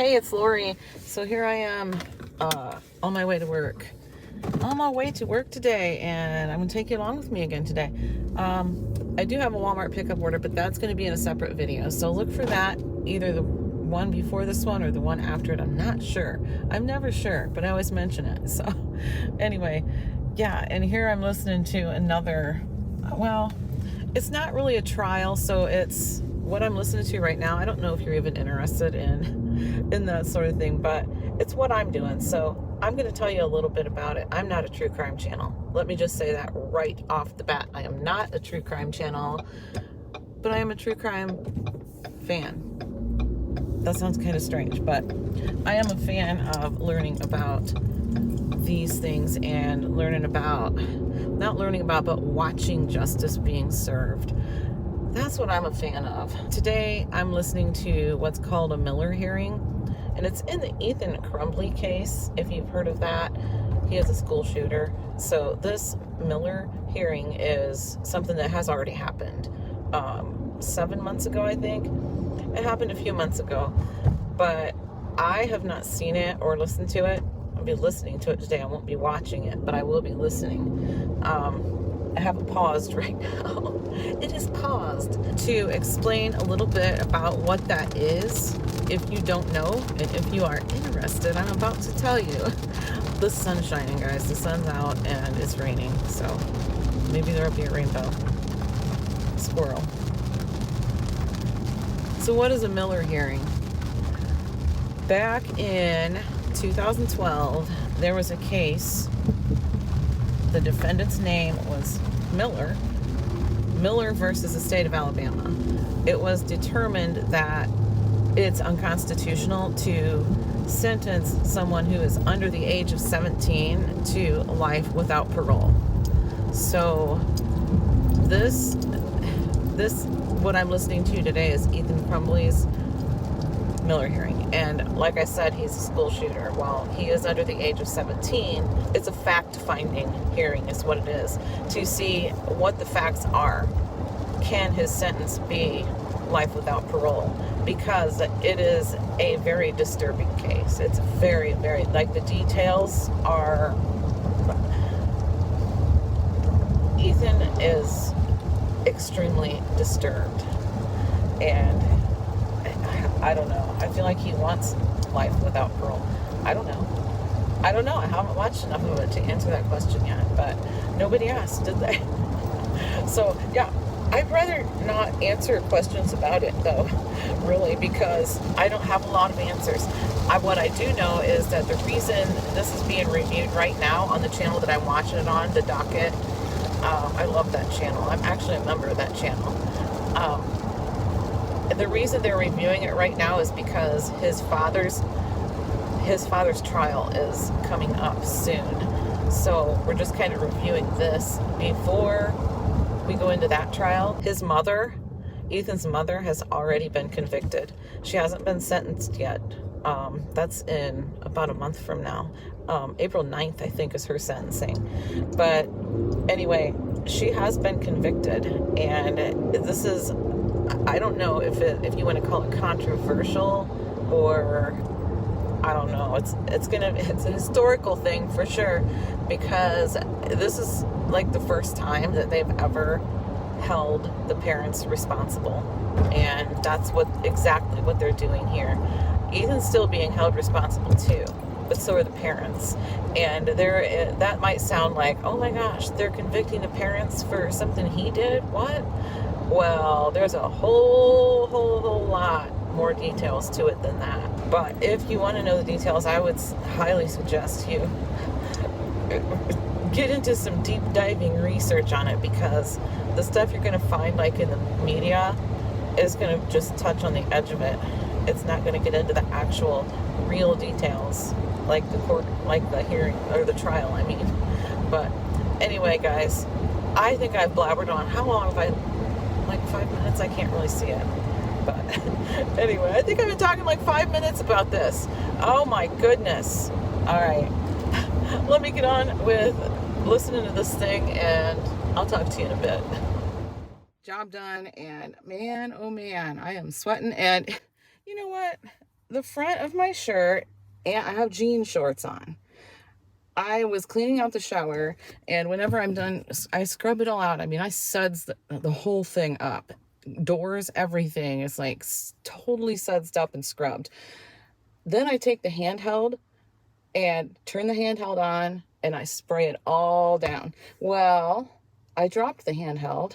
Hey, it's Lori. So here I am on my way to work. On my way to work today, and I'm going to take you along with me again today. I do have a Walmart pickup order, but that's going to be in a separate video. So look for that, either the one before this one or the one after it. I'm not sure. I'm never sure, but I always mention it. So anyway, yeah, and here I'm listening to another, well, it's not really a trial, so it's what I'm listening to right now. I don't know if you're even interested in that sort of thing, but it's what I'm doing. So I'm going to tell you a little bit about it. I'm not a true crime channel. Let me just say that right off the bat. I am not a true crime channel, but I am a true crime fan. That sounds kind of strange, but I am a fan of learning about these things and but watching justice being served. That's what I'm a fan of. Today, I'm listening to what's called a Miller hearing, and it's in the Ethan Crumbley case, if you've heard of that. He is a school shooter. So this Miller hearing is something that has already happened 7 months ago, I think. It happened a few months ago, but I have not seen it or listened to it. I'll be listening to it today. I won't be watching it, but I will be listening. I have it paused right now. It is paused to explain a little bit about what that is. If you don't know, and if you are interested, I'm about to tell you. The sun's shining, guys. The sun's out and it's raining, so maybe there'll be a rainbow. Squirrel. So what is a Miller hearing? Back in 2012, there was a case. The defendant's name was Miller versus the state of Alabama. It was determined that it's unconstitutional to sentence someone who is under the age of 17 to life without parole. So this what I'm listening to today is Ethan Crumbley's Miller hearing, and like I said, he's a school shooter. While he is under the age of 17, it's a fact-finding hearing is what it is, to see what the facts are. Can his sentence be life without parole? Because it is a very disturbing case. It's very, very, like, the details are, Ethan is extremely disturbed, and I don't know. I feel like he wants life without parole. I don't know. I haven't watched enough of it to answer that question yet, but nobody asked, did they? So, yeah, I'd rather not answer questions about it, though, really, because I don't have a lot of answers. What I do know is that the reason this is being reviewed right now on the channel that I'm watching it on, The Docket, I love that channel. I'm actually a member of that channel. The reason they're reviewing it right now is because his father's trial is coming up soon. So we're just kind of reviewing this before we go into that trial. His mother, Ethan's mother, has already been convicted. She hasn't been sentenced yet. That's in about a month from now. April 9th, I think, is her sentencing. But anyway, she has been convicted, and this is, I don't know if you want to call it controversial, or I don't know. It's a historical thing for sure, because this is like the first time that they've ever held the parents responsible, and that's exactly what they're doing here. Ethan's still being held responsible too, but so are the parents. And that might sound like, oh my gosh, they're convicting the parents for something he did? What? Well, there's a whole lot more details to it than that. But if you want to know the details, I would highly suggest you get into some deep diving research on it, because the stuff you're going to find, like in the media, is going to just touch on the edge of it. It's not going to get into the actual real details, like the hearing, or the trial, I mean. But anyway, guys, I think I've blabbered on. How long have I? Like 5 minutes? I can't really see it. But anyway, I think I've been talking like 5 minutes about this. Oh my goodness. All right. Let me get on with listening to this thing, and I'll talk to you in a bit. Job done, and man, oh man, I am sweating. And you know what? the front of my shirt, and I have jean shorts on. I was cleaning out the shower, and whenever I'm done, I scrub it all out. I mean, I suds the whole thing up. Doors, everything is like totally sudsed up and scrubbed. Then I take the handheld and turn the handheld on, and I spray it all down. Well, I dropped the handheld.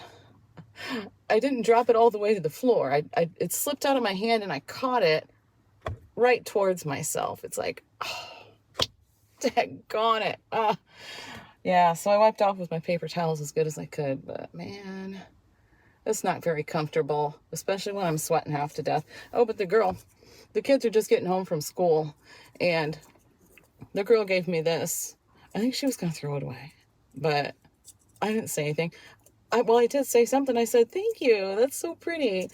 I didn't drop it all the way to the floor. It slipped out of my hand, and I caught it right towards myself. It's like, oh, daggone it. Yeah, so I wiped off with my paper towels as good as I could, but man, it's not very comfortable, especially when I'm sweating half to death. Oh, but the kids are just getting home from school, and the girl gave me this. I think she was going to throw it away, but I didn't say anything. I did say something. I said, thank you. That's so pretty.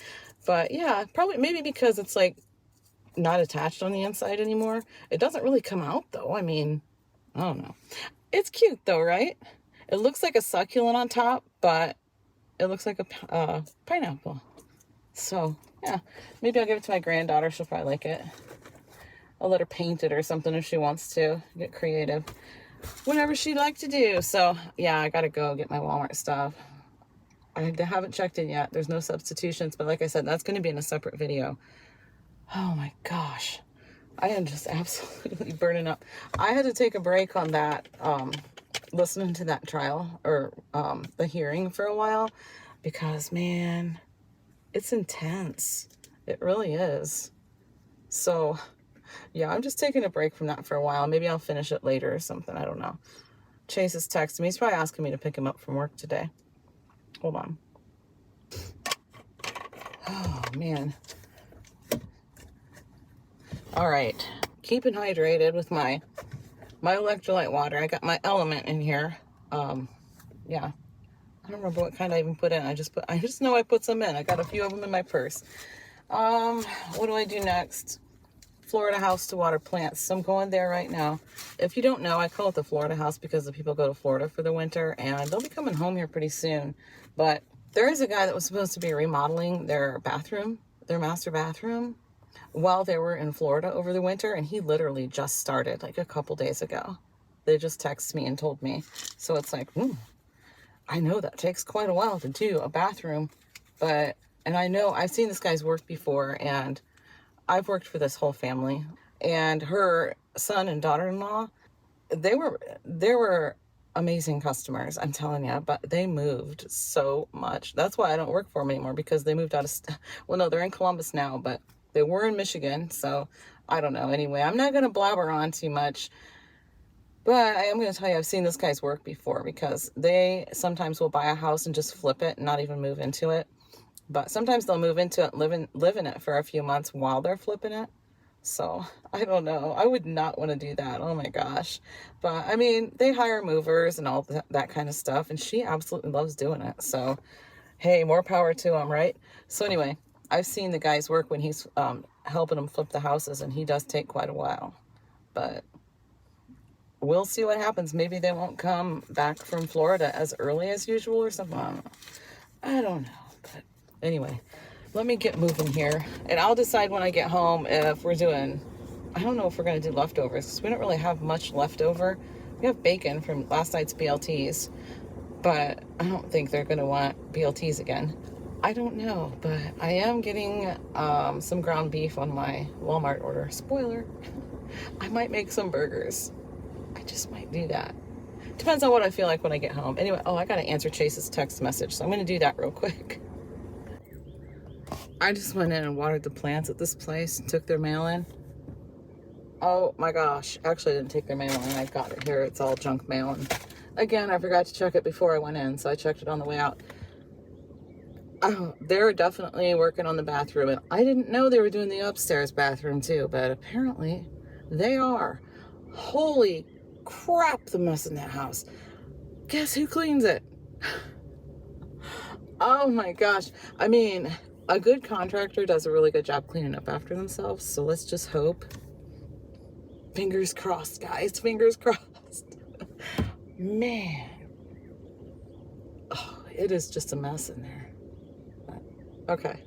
But yeah, probably maybe because it's like not attached on the inside anymore. It doesn't really come out though. I mean, I don't know. It's cute though, right? It looks like a succulent on top, but it looks like a pineapple. So yeah, maybe I'll give it to my granddaughter. She'll probably like it. I'll let her paint it or something if she wants to get creative. Whatever she'd like to do. So yeah, I gotta go get my Walmart stuff. I haven't checked in yet. There's no substitutions, but like I said, that's going to be in a separate video. Oh my gosh. I am just absolutely burning up. I had to take a break on that, listening to that trial or the hearing for a while because, man, it's intense. It really is. So, yeah, I'm just taking a break from that for a while. Maybe I'll finish it later or something. I don't know. Chase is texting me. He's probably asking me to pick him up from work today. Hold on. Oh, man. All right. Keeping hydrated with my electrolyte water. I got my Element in here. Yeah. I don't remember what kind I even put in. I just know I put some in. I got a few of them in my purse. What do I do next? Florida house to water plants. So I'm going there right now. If you don't know, I call it the Florida house because the people go to Florida for the winter and they'll be coming home here pretty soon. But there is a guy that was supposed to be remodeling their bathroom, their master bathroom, while they were in Florida over the winter. And he literally just started like a couple days ago. They just texted me and told me. So it's like, I know that takes quite a while to do a bathroom. And I know I've seen this guy's work before, and I've worked for this whole family, and her son and daughter-in-law, they were amazing customers, I'm telling you, but they moved so much. That's why I don't work for them anymore, because they moved out of, well, no, they're in Columbus now, but they were in Michigan, so I don't know. Anyway, I'm not going to blabber on too much, but I am going to tell you, I've seen this guy's work before, because they sometimes will buy a house and just flip it and not even move into it. But sometimes they'll move into it, live in it for a few months while they're flipping it. So, I don't know. I would not want to do that. Oh my gosh. But, I mean, they hire movers and all that kind of stuff. And she absolutely loves doing it. So, hey, more power to them, right? So, anyway, I've seen the guy's work when he's helping them flip the houses. And he does take quite a while. But we'll see what happens. Maybe they won't come back from Florida as early as usual or something. I don't know. But anyway, let me get moving here, and I'll decide when I get home if we're doing, I don't know if we're going to do leftovers, because we don't really have much leftover. We have bacon from last night's BLTs, but I don't think they're going to want BLTs again. I don't know, but I am getting some ground beef on my Walmart order. Spoiler, I might make some burgers. I just might do that. Depends on what I feel like when I get home. Anyway, I got to answer Chase's text message, so I'm going to do that real quick. I just went in and watered the plants at this place and took their mail in. Oh my gosh. Actually, I didn't take their mail in. I got it here. It's all junk mail. And again, I forgot to check it before I went in, so I checked it on the way out. Oh, they're definitely working on the bathroom. And I didn't know they were doing the upstairs bathroom too, but apparently they are. Holy crap, the mess in that house. Guess who cleans it? Oh my gosh. I mean, a good contractor does a really good job cleaning up after themselves, so let's just hope. Fingers crossed, guys. Fingers crossed. Man. Oh, it is just a mess in there. Okay.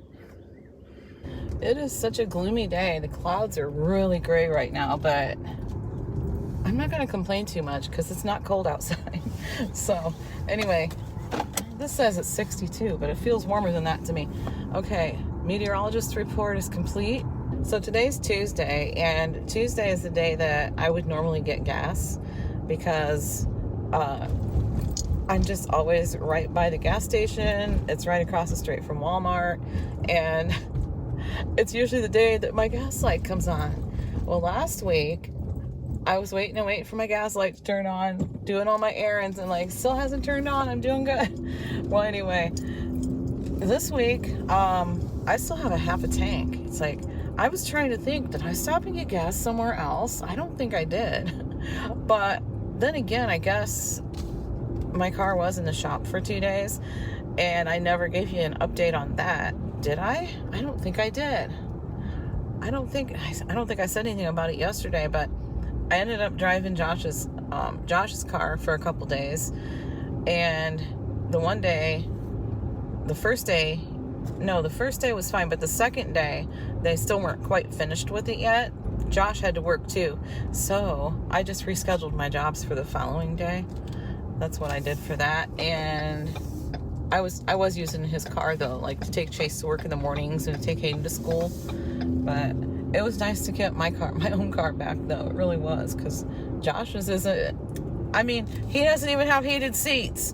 It is such a gloomy day. The clouds are really gray right now, but I'm not going to complain too much because it's not cold outside. So anyway, this says it's 62, but it feels warmer than that to me. Okay, meteorologist report is complete. So today's Tuesday, and Tuesday is the day that I would normally get gas because I'm just always right by the gas station. It's right across the street from Walmart, and it's usually the day that my gas light comes on. Well, last week, I was waiting for my gas light to turn on, doing all my errands, and like still hasn't turned on. I'm doing good. Well, anyway, this week, I still have a half a tank. It's like, I was trying to think, did I stop and get gas somewhere else? I don't think I did. But then again, I guess my car was in the shop for 2 days, and I never gave you an update on that. Did I? I don't think I did. I don't think I said anything about it yesterday, but I ended up driving Josh's car for a couple days, and the first day was fine, but the second day they still weren't quite finished with it yet. Josh had to work too, so I just rescheduled my jobs for the following day. That's what I did for that. And I was using his car though, like to take Chase to work in the mornings and to take Hayden to school. But it was nice to get my own car back though. It really was, because Josh's isn't. I mean, he doesn't even have heated seats.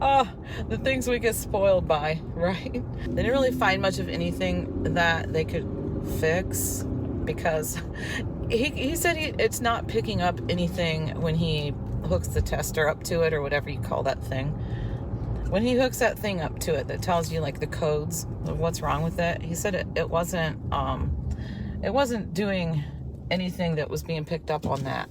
Oh, the things we get spoiled by, right? They didn't really find much of anything that they could fix, because he said it's not picking up anything when he hooks the tester up to it, or whatever you call that thing. When he hooks that thing up to it that tells you like the codes of what's wrong with it, he said it wasn't doing anything that was being picked up on that.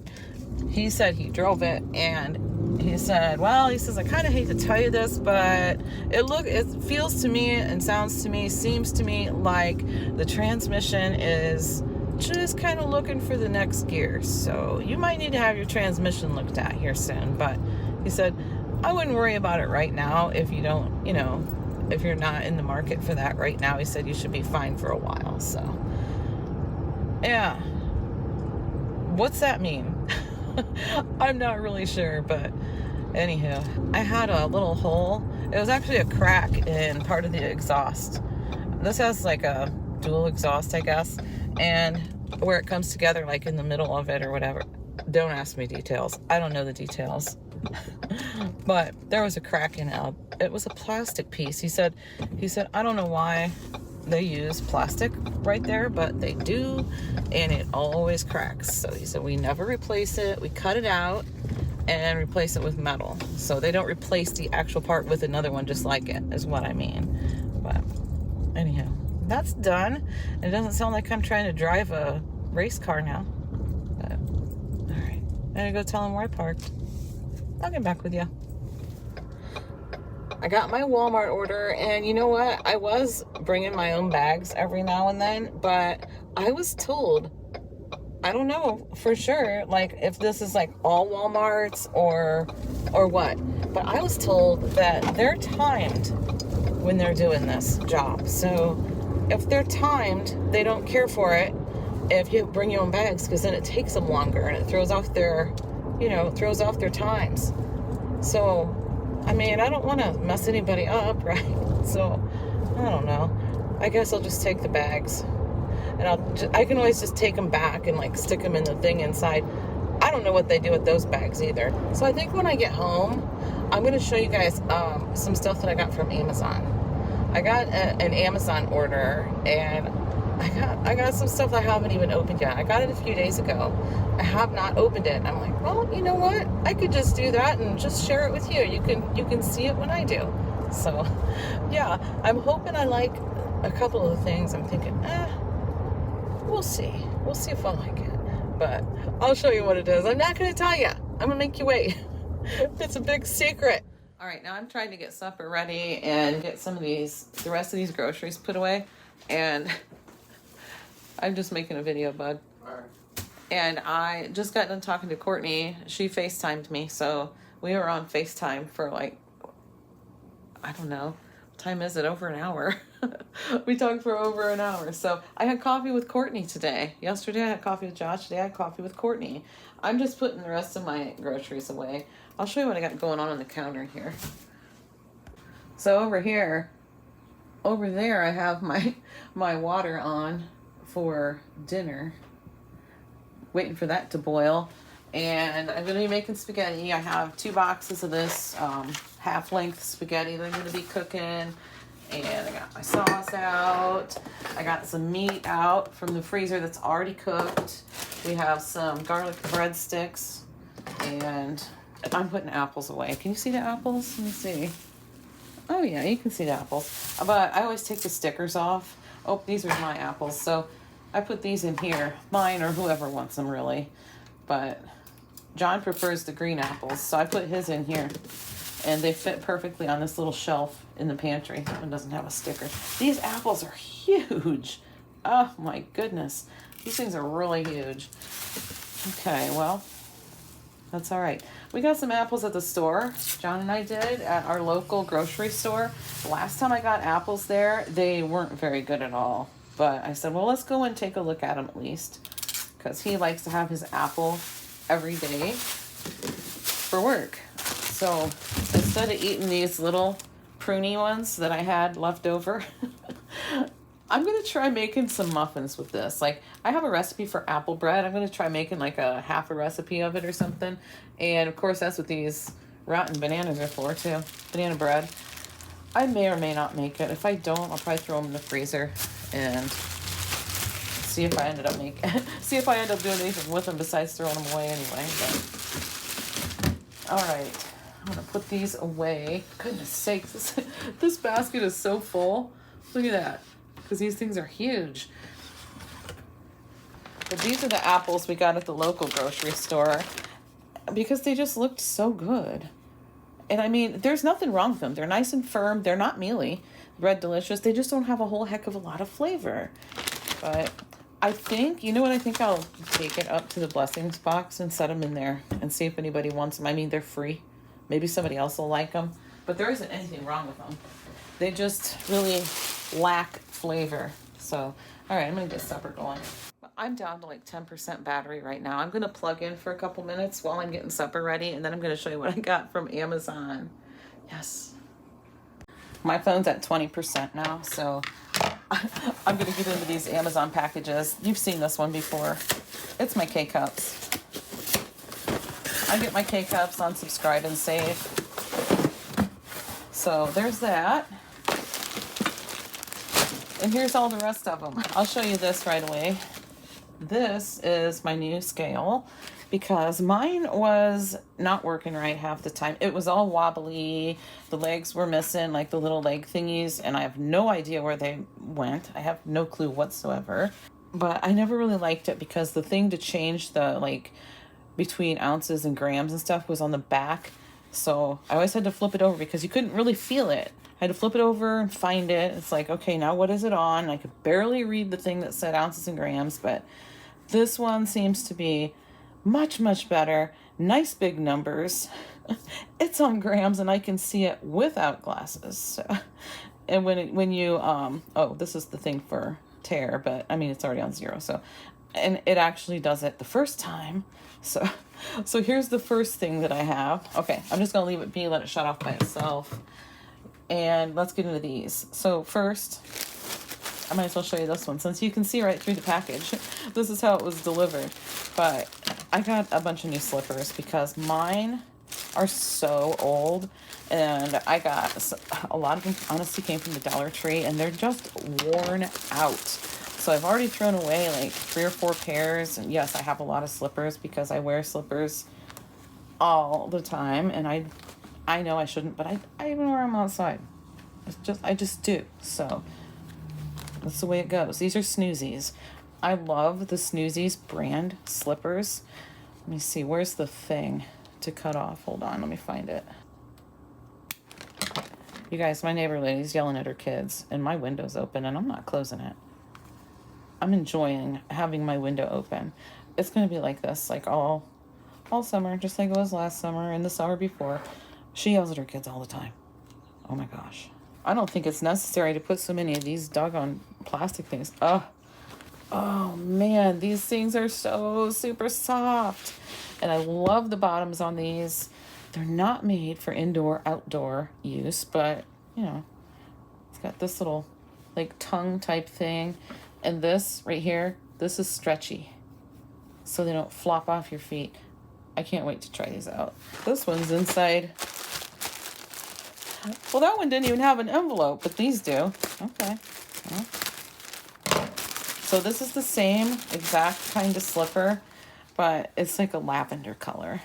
He said he drove it, and he said, I kind of hate to tell you this, but it feels to me and sounds to me, seems to me like the transmission is just kind of looking for the next gear. So you might need to have your transmission looked at here soon. But he said, I wouldn't worry about it right now if you don't, if you're not in the market for that right now. He said you should be fine for a while. So, yeah. What's that mean? I'm not really sure, but anywho, I had a little hole. It was actually a crack in part of the exhaust. This has like a dual exhaust, I guess, and where it comes together, like in the middle of it or whatever. Don't ask me details. I don't know the details. But there was a crack in it. It was a plastic piece. He said, I don't know why they use plastic right there, but they do, and it always cracks. So he said, we never replace it. We cut it out and replace it with metal. So they don't replace the actual part with another one just like it, is what I mean. But anyhow, that's done. It doesn't sound like I'm trying to drive a race car now. But all right, I'm gonna go tell him where I parked. I'll get back with you. I got my Walmart order, and you know what? I was bringing my own bags every now and then, but I was told, I don't know for sure, like if this is like all Walmarts or what, but I was told that they're timed when they're doing this job. So if they're timed, they don't care for it if you bring your own bags, because then it takes them longer and it throws off their times. So I mean, I don't want to mess anybody up, right? So, I don't know. I guess I'll just take the bags. And I can always just take them back and, like, stick them in the thing inside. I don't know what they do with those bags either. So, I think when I get home, I'm going to show you guys some stuff that I got from Amazon. I got an Amazon order, and I got some stuff I haven't even opened yet. I got it a few days ago. I have not opened it. And I'm like, well, you know what? I could just do that and just share it with you. You can see it when I do. So, yeah, I'm hoping I like a couple of the things. I'm thinking, we'll see. We'll see if I like it. But I'll show you what it is. I'm not going to tell you. I'm going to make you wait. It's a big secret. All right, now I'm trying to get supper ready and get the rest of these groceries put away. And I'm just making a video, bud. All right. And I just got done talking to Courtney. She FaceTimed me, so we were on FaceTime for like, I don't know. What time is it? Over an hour. We talked for over an hour. So I had coffee with Courtney today. Yesterday I had coffee with Josh. Today I had coffee with Courtney. I'm just putting the rest of my groceries away. I'll show you what I got going on the counter here. So over here, over there, I have my water on for dinner, waiting for that to boil. And I'm going to be making spaghetti. I have 2 boxes of this half-length spaghetti that I'm going to be cooking. And I got my sauce out. I got some meat out from the freezer that's already cooked. We have some garlic breadsticks. And I'm putting apples away. Can you see the apples? Let me see. Oh yeah, you can see the apples. But I always take the stickers off. Oh, these are my apples. So I put these in here. Mine or whoever wants them really. But John prefers the green apples. So I put his in here. And they fit perfectly on this little shelf in the pantry. That one doesn't have a sticker. These apples are huge. Oh my goodness. These things are really huge. Okay, well, that's all right. We got some apples at the store. John and I did at our local grocery store. The last time I got apples there, they weren't very good at all. But I said, well, let's go and take a look at them at least. Because he likes to have his apple every day for work. So instead of eating these little pruny ones that I had left over, I'm going to try making some muffins with this. Like, I have a recipe for apple bread. I'm going to try making like a half a recipe of it or something. And of course, that's what these rotten bananas are for too. Banana bread. I may or may not make it. If I don't, I'll probably throw them in the freezer and see if I end up doing anything with them besides throwing them away anyway. But all right. I'm going to put these away. Goodness sakes, this basket is so full. Look at that. Because these things are huge. But these are the apples we got at the local grocery store. Because they just looked so good. And I mean, there's nothing wrong with them. They're nice and firm. They're not mealy. Red Delicious. They just don't have a whole heck of a lot of flavor. But I think, you know what, I think I'll take it up to the blessings box and set them in there. And see if anybody wants them. I mean, they're free. Maybe somebody else will like them. But there isn't anything wrong with them. They just really lack flavor. So, all right, I'm going to get supper going. I'm down to like 10% battery right now. I'm going to plug in for a couple minutes while I'm getting supper ready. And then I'm going to show you what I got from Amazon. Yes. My phone's at 20% now. So I'm going to get into these Amazon packages. You've seen this one before. It's my K-Cups. I get my K-Cups on Subscribe and Save. So there's that. And here's all the rest of them. I'll show you this right away. This is my new scale because mine was not working right half the time. It was all wobbly. The legs were missing, like the little leg thingies, and I have no idea where they went. I have no clue whatsoever. But I never really liked it because the thing to change the, like, between ounces and grams and stuff was on the back. So I always had to flip it over because you couldn't really feel it. I had to flip it over and find it. It's like, okay, now what is it on? I could barely read the thing that said ounces and grams, but this one seems to be much, much better. Nice big numbers. It's on grams and I can see it without glasses. So, and when you, oh, this is the thing for Tarr, but I mean, it's already on 0. So, and it actually does it the first time. So here's the first thing that I have. Okay, I'm just gonna leave it be, let it shut off by itself. And let's get into these. So first, I might as well show you this one since you can see right through the package. This is how it was delivered. But I got a bunch of new slippers because mine are so old. And I got a lot of them honestly came from the Dollar Tree and they're just worn out. So I've already thrown away like 3 or 4 pairs. And yes, I have a lot of slippers because I wear slippers all the time. And I know I shouldn't, but I even wear them outside. I just do. So that's the way it goes. These are Snoozies. I love the Snoozies brand slippers. Let me see. Where's the thing to cut off? Hold on. Let me find it. You guys, my neighbor lady's yelling at her kids, and my window's open, and I'm not closing it. I'm enjoying having my window open. It's going to be like this, like all summer, just like it was last summer and the summer before. She yells at her kids all the time. Oh my gosh. I don't think it's necessary to put so many of these doggone plastic things. Oh man, these things are so super soft. And I love the bottoms on these. They're not made for indoor, outdoor use, but you know, it's got this little like tongue type thing. And this right here, this is stretchy, so they don't flop off your feet. I can't wait to try these out. This one's inside. Well, that one didn't even have an envelope, but these do. Okay. Well. So this is the same exact kind of slipper, but it's like a lavender color.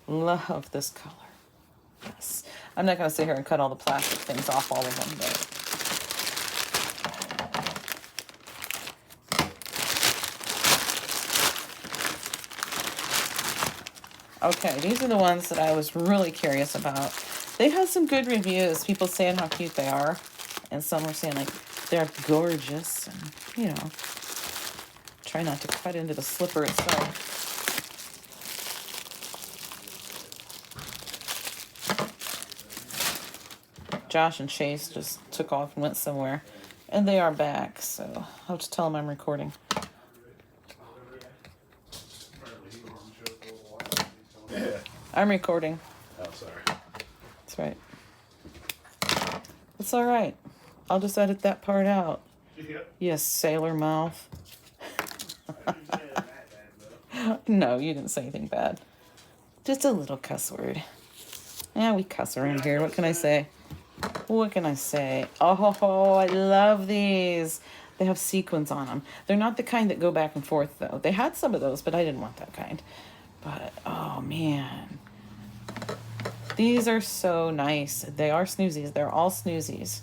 Love this color. Yes. I'm not going to sit here and cut all the plastic things off all of them, but okay, these are the ones that I was really curious about. They had some good reviews, people saying how cute they are, and some were saying like they're gorgeous, and you know, try not to cut into the slipper itself. Josh and Chase just took off and went somewhere, and they are back, so I'll just tell them I'm recording. I'm recording. Oh, sorry. That's right. It's all right. I'll just edit that part out. Yes, sailor mouth. No, you didn't say anything bad. Just a little cuss word. Yeah, we cuss around here. What can I say? What can I say? Oh, I love these. They have sequins on them. They're not the kind that go back and forth, though. They had some of those, but I didn't want that kind. But, oh, man. These are so nice. They are snoozies. They're all snoozies.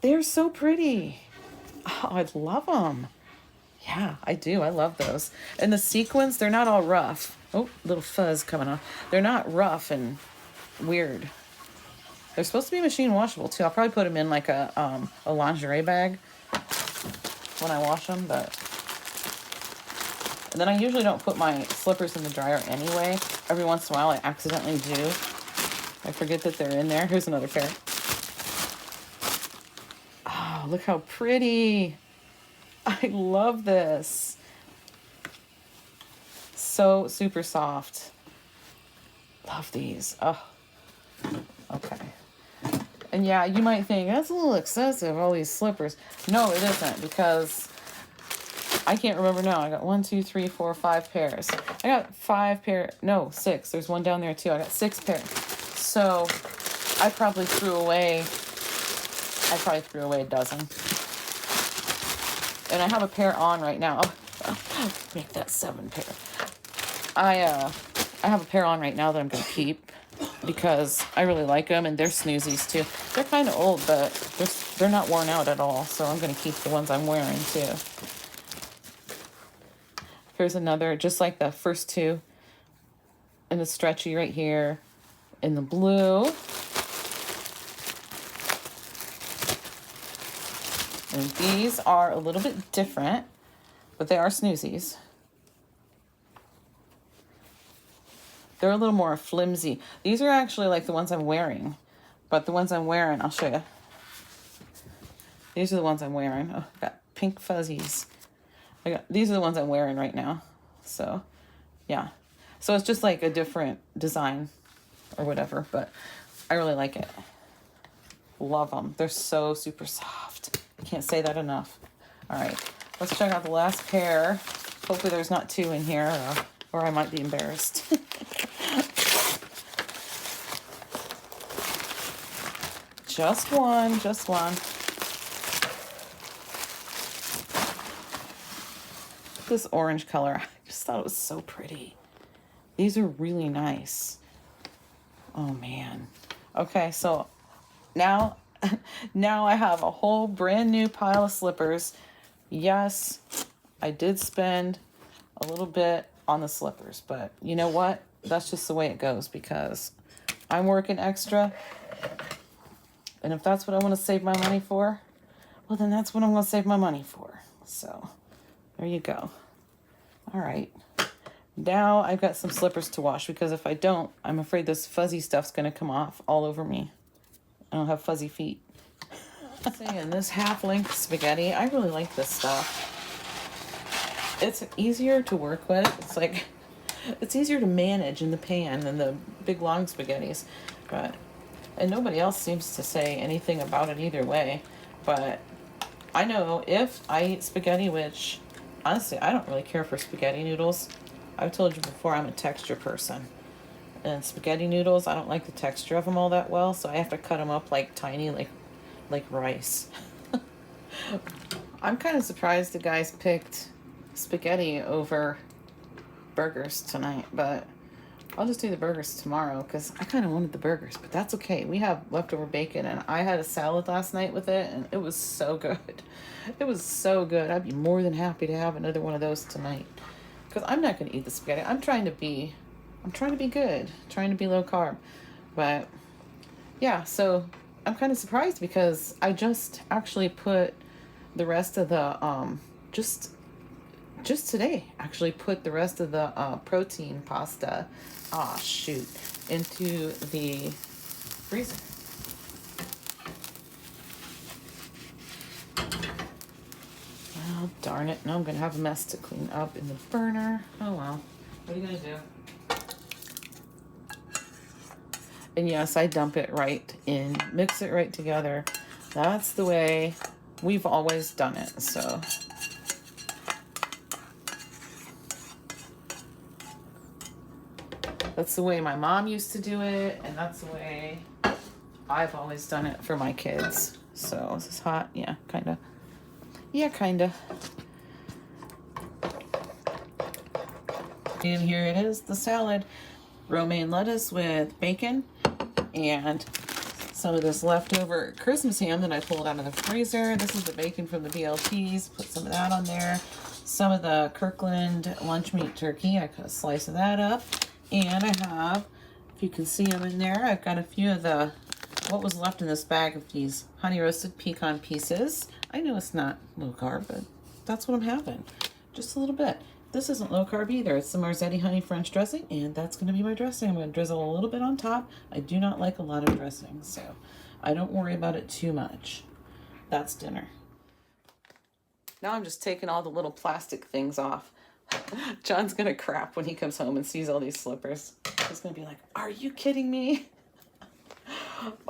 They're so pretty. Oh, I love them. Yeah, I do. I love those. And the sequins, they're not all rough. Oh, little fuzz coming off. They're not rough and weird. They're supposed to be machine washable, too. I'll probably put them in like a lingerie bag when I wash them, but... And then I usually don't put my slippers in the dryer anyway. Every once in a while I accidentally do. I forget that they're in there. Here's another pair. Oh, look how pretty. I love this. So super soft. Love these. Oh, okay. And yeah, you might think, that's a little excessive, all these slippers. No, it isn't, because... I can't remember now. I got 1, 2, 3, 4, 5 pairs. I got 5 pair. No, 6. There's one down there too. I got 6 pairs. So I probably threw away a dozen. And I have a pair on right now. I'll make that 7 pair. I have a pair on right now that I'm gonna keep because I really like them, and they're snoozies too. They're kind of old, but they're not worn out at all. So I'm gonna keep the ones I'm wearing too. Here's another, just like the first two. And the stretchy right here. In the blue. And these are a little bit different, but they are snoozies. They're a little more flimsy. These are actually like the ones I'm wearing. But the ones I'm wearing, I'll show you. These are the ones I'm wearing. Oh, I got pink fuzzies. These are the ones I'm wearing right now. So, yeah. So it's just like a different design or whatever, but I really like it. Love them. They're so super soft. Can't say that enough. All right. Let's check out the last pair. Hopefully there's not 2 in here, or I might be embarrassed. Just one. Just one. This orange color, I just thought it was so pretty. These are really nice. Oh man. Okay, so now I have a whole brand new pile of slippers. Yes, I did spend a little bit on the slippers, but you know what? That's just the way it goes because I'm working extra. And if that's what I want to save my money for, well then that's what I'm going to save my money for. So there you go. All right. Now I've got some slippers to wash because if I don't, I'm afraid this fuzzy stuff's going to come off all over me. I don't have fuzzy feet. Saying this half-length spaghetti, I really like this stuff. It's easier to work with. It's like, it's easier to manage in the pan than the big long spaghettis. But, and nobody else seems to say anything about it either way. But I know if I eat spaghetti, which honestly, I don't really care for spaghetti noodles. I've told you before, I'm a texture person. And spaghetti noodles, I don't like the texture of them all that well, so I have to cut them up like tiny, like rice. I'm kind of surprised the guys picked spaghetti over burgers tonight, but I'll just do the burgers tomorrow because I kind of wanted the burgers, but that's okay. We have leftover bacon, and I had a salad last night with it, and it was so good. It was so good. I'd be more than happy to have another one of those tonight because I'm not going to eat the spaghetti. I'm trying to be good, trying to be low carb, but yeah, so I'm kind of surprised because I just actually put the rest of the just today actually put the rest of the protein pasta into the freezer. Oh darn it, now I'm gonna have a mess to clean up in the burner. Oh well, what are you gonna do? And yes, I dump it right in, mix it right together. That's the way we've always done it, so. That's the way my mom used to do it, and that's the way I've always done it for my kids. So, is this hot? Yeah, kinda. Yeah, kinda. And here it is, the salad. Romaine lettuce with bacon and some of this leftover Christmas ham that I pulled out of the freezer. This is the bacon from the BLTs. Put some of that on there. Some of the Kirkland lunch meat turkey. I cut a slice of that up. And I have, if you can see them in there, I've got a few of the, what was left in this bag of these honey roasted pecan pieces. I know it's not low carb, but that's what I'm having. Just a little bit. This isn't low carb either. It's the Marzetti honey French dressing, and that's going to be my dressing. I'm going to drizzle a little bit on top. I do not like a lot of dressing, so I don't worry about it too much. That's dinner. Now I'm just taking all the little plastic things off. John's going to crap when he comes home and sees all these slippers. He's going to be like, are you kidding me?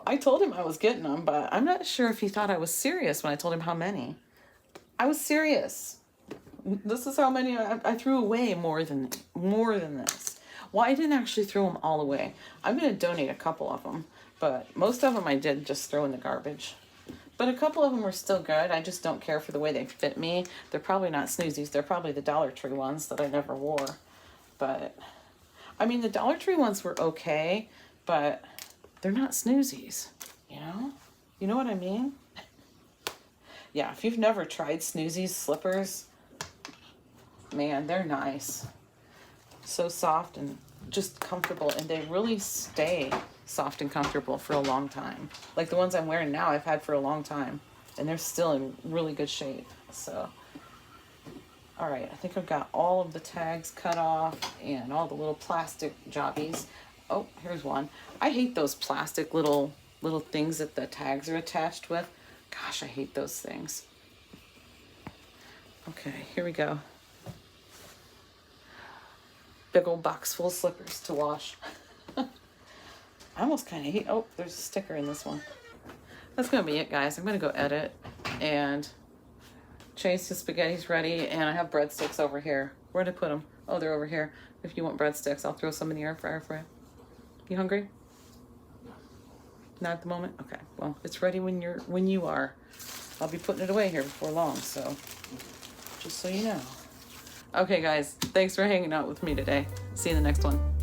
I told him I was getting them, but I'm not sure if he thought I was serious when I told him how many. I was serious. This is how many I threw away, more than this. Well, I didn't actually throw them all away. I'm going to donate a couple of them, but most of them I did just throw in the garbage. But a couple of them were still good. I just don't care for the way they fit me. They're probably not Snoozies. They're probably the Dollar Tree ones that I never wore. But, I mean, the Dollar Tree ones were okay, but they're not Snoozies, you know? You know what I mean? Yeah, if you've never tried Snoozies slippers, man, they're nice. So soft and just comfortable, and they really stay soft and comfortable for a long time. Like the ones I'm wearing now, I've had for a long time, and they're still in really good shape. So, all right, I think I've got all of the tags cut off and all the little plastic jobbies. Oh, here's one. I hate those plastic little things that the tags are attached with. Gosh, I hate those things. Okay, here we go. Big old box full of slippers to wash. I almost kind of hate, oh, there's a sticker in this one. That's going to be it, guys. I'm going to go edit, and Chase, his spaghetti's ready, and I have breadsticks over here. Where'd I put them? Oh, they're over here. If you want breadsticks, I'll throw some in the air fryer for you. You hungry? Not at the moment? Okay, well, it's ready when you are. I'll be putting it away here before long, so just so you know. Okay, guys, thanks for hanging out with me today. See you in the next one.